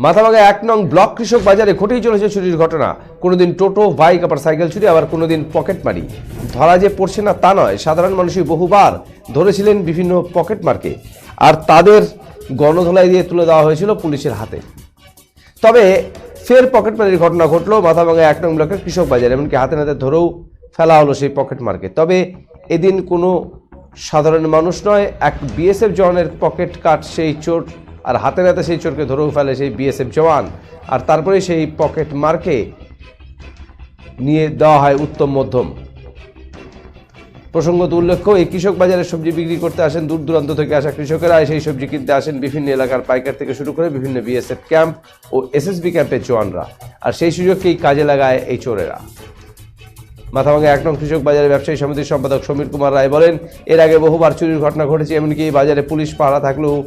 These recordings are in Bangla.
মাথাভাঙা ১ নং ব্লক কৃষক বাজারে ঘটেই চলেছে চুরির ঘটনা। কোনোদিন টোটো, বাইক, আবার সাইকেল চুরি, আবার কোনোদিন পকেটমারি। ধরা যে পড়ছে না তা নয়, সাধারণ মানুষই বহুবার ধরেছিলেন বিভিন্ন পকেটমারকে, আর তাদের গণধোলাই দিয়ে তুলে দেওয়া হয়েছিল পুলিশের হাতে। তবে ফের পকেটমারির ঘটনা ঘটল মাথাভাঙা ১ নং ব্লকের কৃষক বাজারে, এমনকি হাতে নাতে ধরেও ফেলা হলো সেই পকেটমারকে। তবে এদিন কোনো সাধারণ মানুষ নয়, এক বিএসএফ জওয়ানের পকেট কাট সেই চোর, আর হাতে নাতে সেই চোরকে ধরেও ফেলে সেই বিএসএফ জওয়ান, আর তারপরে সেই পকেট মারকে নিয়ে দেওয়া হয় উত্তম মধ্যম। প্রসঙ্গত উল্লেখ্য, এই কৃষক বাজারে সবজি বিক্রি করতে আসেন দূর দূরান্ত থেকে আসা কৃষকেরা। সেই সবজি কিনতে আসেন বিভিন্ন এলাকার পাইকার থেকে শুরু করে বিভিন্ন বিএসএফ ক্যাম্প ও এসএসবি ক্যাম্পের জওয়ানরা, আর সেই সুযোগকেই কাজে লাগায় এই চোরেরা। মাথাভাঙা ১ নং কৃষক বাজারের ব্যবসায়ী সমিতির সম্পাদক সমীর কুমার রায় বলেন, এর আগে বহুবার চুরির ঘটনা ঘটেছে, এমনকি এই বাজারে পুলিশ পাহারা থাকলেও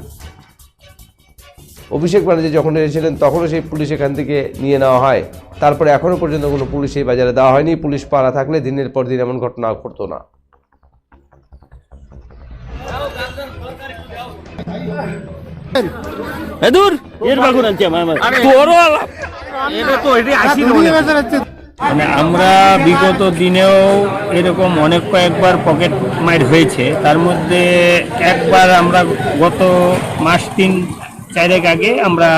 অভিষেক ব্যানার্জি যখন এসেছিলেন তখনও সেই পুলিশ এখান থেকে নিয়ে নেওয়া হয়। তারপরে এখনো পর্যন্ত কোনো পুলিশ এই বাজারে দেওয়া হয়নি। পুলিশ পাহারা থাকলে দিনের পর দিন এমন ঘটনা ঘটতো না। মানে আমরা বিগত দিনেও এরকম অনেক কয়েকবার পকেট মার হয়েছে। তার মধ্যে একবার আমরা গত মাস ৩-৪ আগে আমরা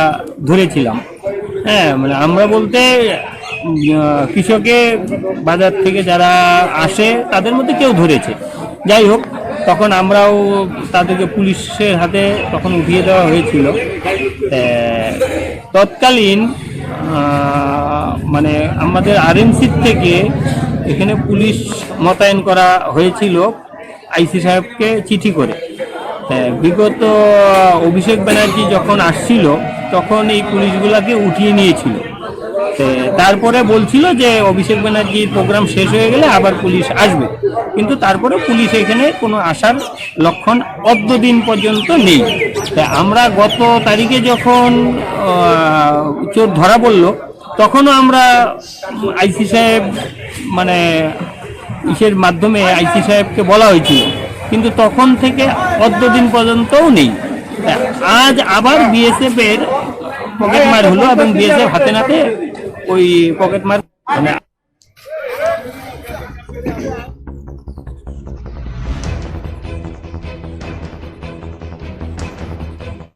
ধরেছিলাম। হ্যাঁ, মানে আমরা বলতে কৃষকে বাজার থেকে যারা আসে তাদের মধ্যে কেউ ধরেছে। যাই হোক, তখন আমরাও তাদেরকে পুলিশের হাতে তখন উঠিয়ে দেওয়া হয়েছিল। তৎকালীন মানে আমাদের আরএমসির থেকে এখানে পুলিশ মোতায়েন করা হয়েছিল আইসি সাহেবকে চিঠি করে। বিগত অভিষেক ব্যানার্জি যখন আসছিল তখন এই পুলিশগুলাকে উঠিয়ে নিয়েছিল। তারপরে বলছিল যে অভিষেক ব্যানার্জির প্রোগ্রাম শেষ হয়ে গেলে আবার পুলিশ আসবে, কিন্তু তারপরে পুলিশ এখানে কোনো আসার লক্ষণ অদ্যদিন পর্যন্ত নেই। আমরা গত তারিখে যখন চোর ধরা পড়ল তখনও আমরা আইসি সাহেব মানে ইসের মাধ্যমে আইসি সাহেবকে বলা হয়েছিল, কিন্তু তখন থেকে অদ্যদিন পর্যন্তও নেই। আজ আবার বিএসএফ এর পকেট মার হলো এবং বিএসএফ হাতে নাতে ওই পকেট মার মানে